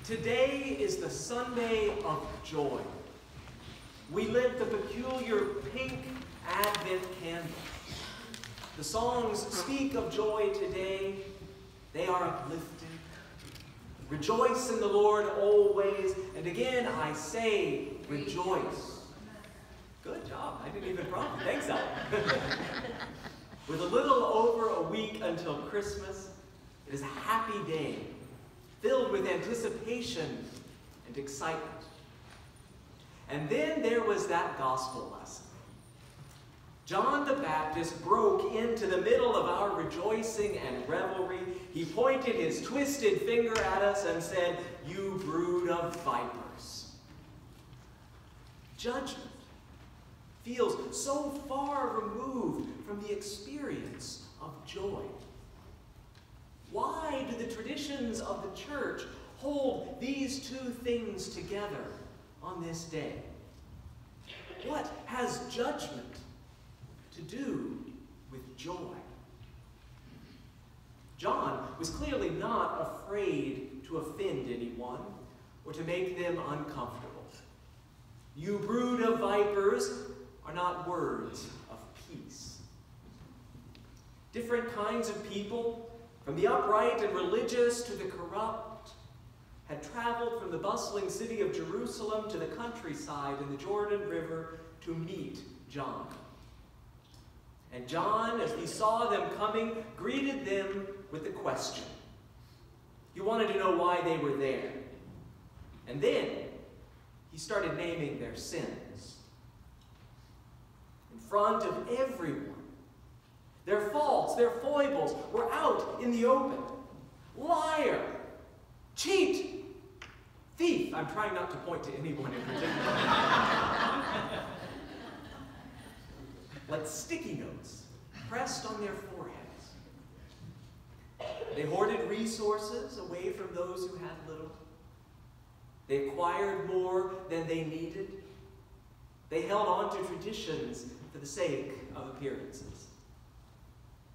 Today is the Sunday of joy. We lit the peculiar pink Advent candle. The songs speak of joy today. They are uplifting. Rejoice in the Lord always. And again, I say, rejoice. Good job. I didn't even prompt you. Thanks, Al. With a little over a week until Christmas, it is a happy day, filled with anticipation and excitement. And then there was that gospel lesson. John the Baptist broke into the middle of our rejoicing and revelry. He pointed his twisted finger at us and said, "You brood of vipers." Judgment feels so far removed from the experience of joy. Why do the traditions of the church hold these two things together on this day? What has judgment to do with joy? John was clearly not afraid to offend anyone or to make them uncomfortable. "You brood of vipers" are not words of peace. Different kinds of people, from the upright and religious to the corrupt, had traveled from the bustling city of Jerusalem to the countryside in the Jordan River to meet John. And John, as he saw them coming, greeted them with a question. He wanted to know why they were there. And then he started naming their sins. In front of everyone, their faults, their foibles were out in the open. Liar, cheat, thief. I'm trying not to point to anyone in particular. Like sticky notes pressed on their foreheads. They hoarded resources away from those who had little. They acquired more than they needed. They held on to traditions for the sake of appearances.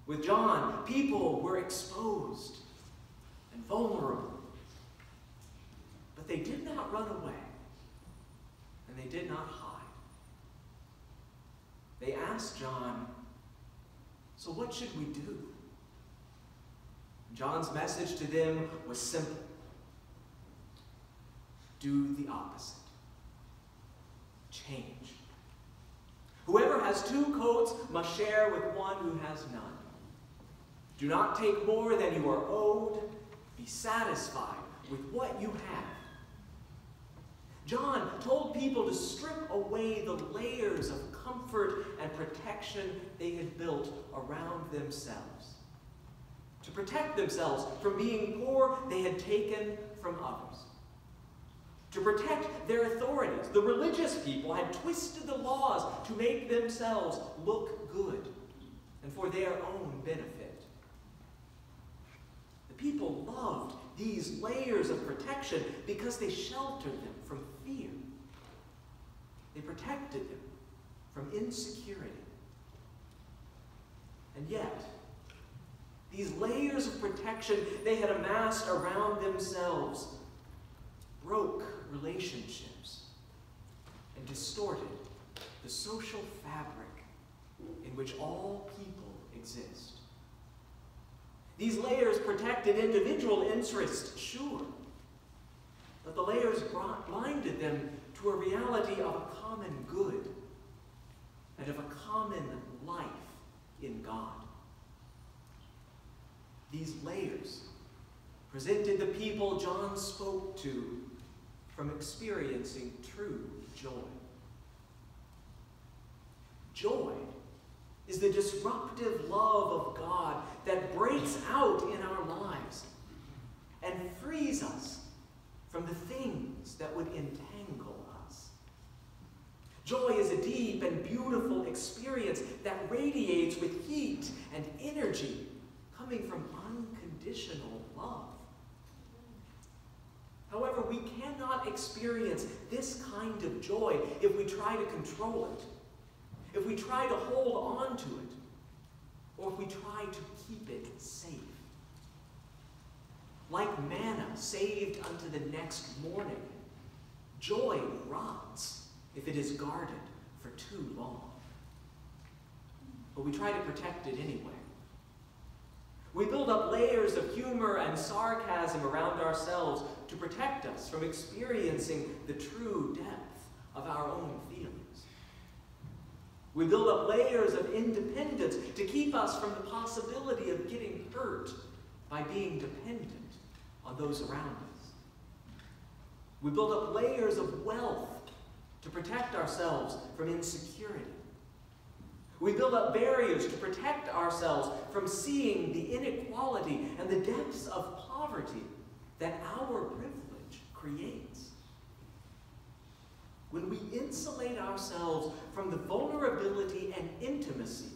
With John, people were exposed and vulnerable. But they did not run away, and they did not hide. They asked John, "So what should we do?" John's message to them was simple. Do the opposite. Change. Whoever has two coats must share with one who has none. Do not take more than you are owed. Be satisfied with what you have. John told people to strip away the layers of comfort and protection they had built around themselves. To protect themselves from being poor, they had taken from others. To protect their authorities, the religious people had twisted the laws to make themselves look good and for their own benefit. The people loved these layers of protection because they sheltered them from fear. They protected them from insecurity. And yet, these layers of protection they had amassed around themselves broke relationships and distorted the social fabric in which all people exist. These layers protected individual interests, sure, but the layers blinded them to a reality of a common good and of a common life in God. These layers prevented the people John spoke to from experiencing true joy. Joy is the disruptive love of God that breaks out in our lives and frees us from the things that would entangle us. Joy is a deep and beautiful experience that radiates with heat and energy coming from unconditional love. However, we cannot experience this kind of joy if we try to control it, if we try to hold on to it, or if we try to keep it safe. like manna saved unto the next morning. Joy rots if it is guarded for too long. But we try to protect it anyway. We build up layers of humor and sarcasm around ourselves to protect us from experiencing the true depth of our own feelings. We build up layers of independence to keep us from the possibility of getting hurt by being dependent on those around us. We build up layers of wealth to protect ourselves from insecurity. We build up barriers to protect ourselves from seeing the inequality and the depths of poverty that our privilege creates. When we insulate ourselves from the vulnerability and intimacy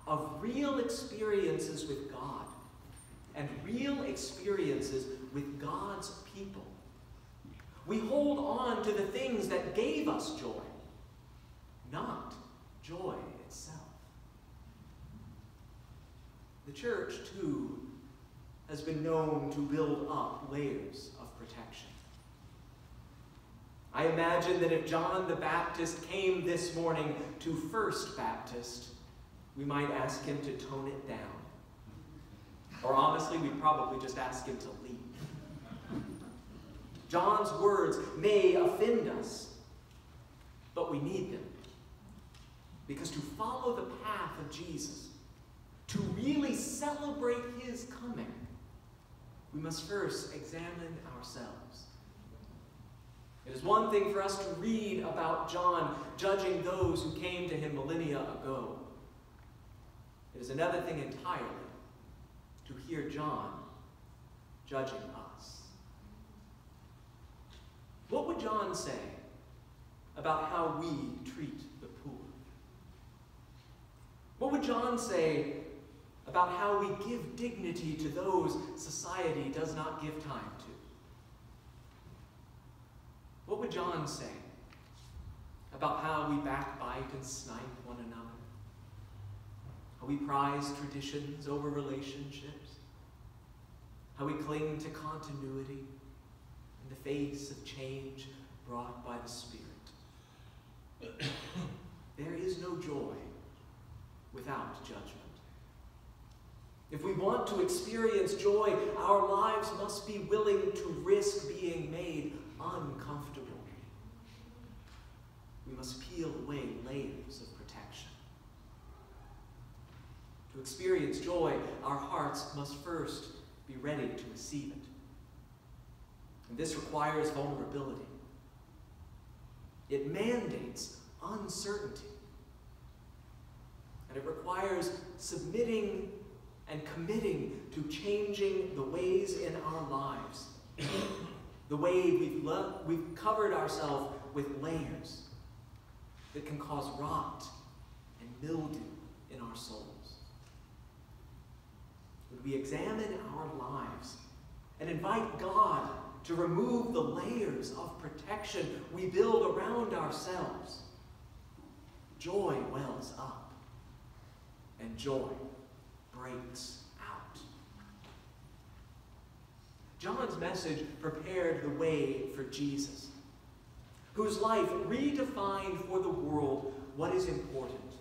of real experiences with God and real experiences with God's people, we hold on to the things that gave us joy, not joy itself. The church, too, has been known to build up layers of protection. I imagine that if John the Baptist came this morning to First Baptist, we might ask him to tone it down. Or honestly, we'd probably just ask him to leave. John's words may offend us, but we need them. Because to follow the path of Jesus, to really celebrate his coming, we must first examine ourselves. It is one thing for us to read about John judging those who came to him millennia ago. It is another thing entirely to hear John judging us. What would John say about how we treat the poor? What would John say about how we give dignity to those society does not give time to? What would John say about how we backbite and snipe one another? How we prize traditions over relationships? How we cling to continuity in the face of change brought by the Spirit? There is no joy without judgment. If we want to experience joy, our lives must be willing to risk being made uncomfortable. We must peel away layers of protection. To experience joy, our hearts must first be ready to receive it. And this requires vulnerability. It mandates uncertainty. And it requires submitting and committing to changing the ways in our lives, the way we've covered ourselves with layers that can cause rot and mildew in our souls. Would we examine our lives and invite God to remove the layers of protection we build around ourselves? Joy wells up, and joy breaks out. John's message prepared the way for Jesus, whose life redefined for the world what is important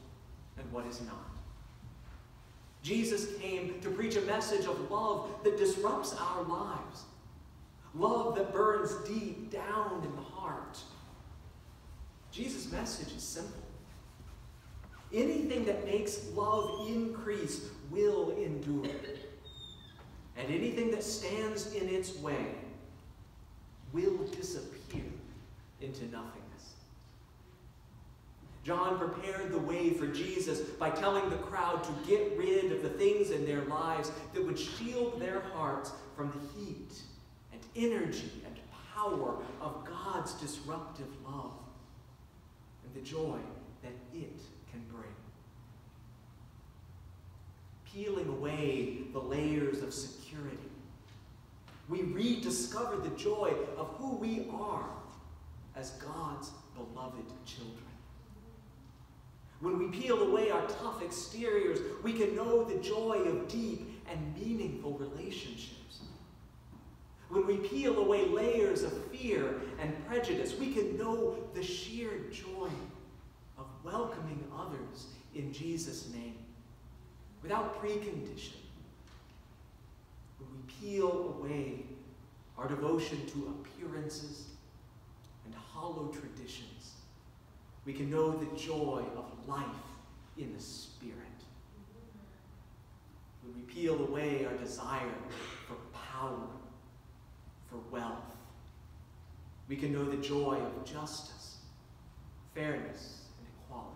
and what is not. Jesus came to preach a message of love that disrupts our lives, love that burns deep down in the heart. Jesus' message is simple. Anything that makes love increase will endure. And anything that stands in its way will disappear into nothingness. John prepared the way for Jesus by telling the crowd to get rid of the things in their lives that would shield their hearts from the heat and energy and power of God's disruptive love and the joy that it can bring. Peeling away the layers of security, we rediscover the joy of who we are as God's beloved children. When we peel away our tough exteriors, we can know the joy of deep and meaningful relationships. when we peel away layers of fear and prejudice, we can know the sheer joy of welcoming others in Jesus' name, without precondition. When we peel away our devotion to appearances and hollow traditions, we can know the joy of life in the Spirit. When we peel away our desire for power, for wealth, we can know the joy of justice, fairness, and equality.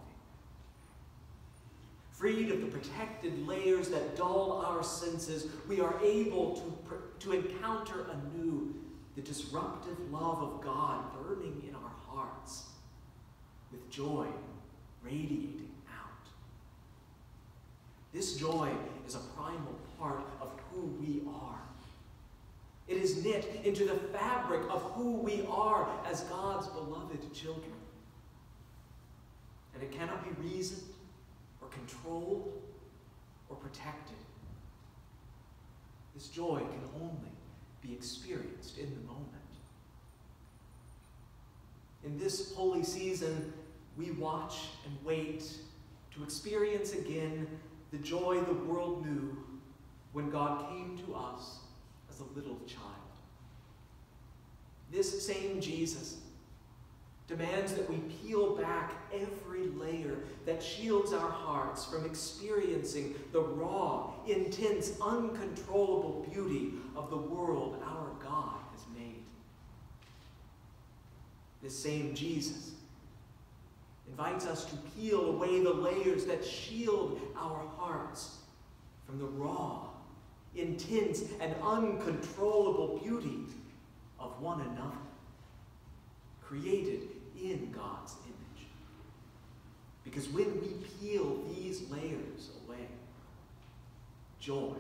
Freed of the protected layers that dull our senses, we are able to encounter anew the disruptive love of God burning in our hearts, with joy radiating out. This joy is a primal part of who we are. It is knit into the fabric of who we are as God's beloved children. And it cannot be reasoned or controlled or protected. This joy can only be experienced in the moment. In this holy season, we watch and wait to experience again the joy the world knew when God came to us as a little child. This same Jesus demands that we peel back every layer that shields our hearts from experiencing the raw, intense, uncontrollable beauty of the world our God has made. This same Jesus invites us to peel away the layers that shield our hearts from the raw, intense, and uncontrollable beauty of one another, created in God's image. Because when we peel these layers away, joy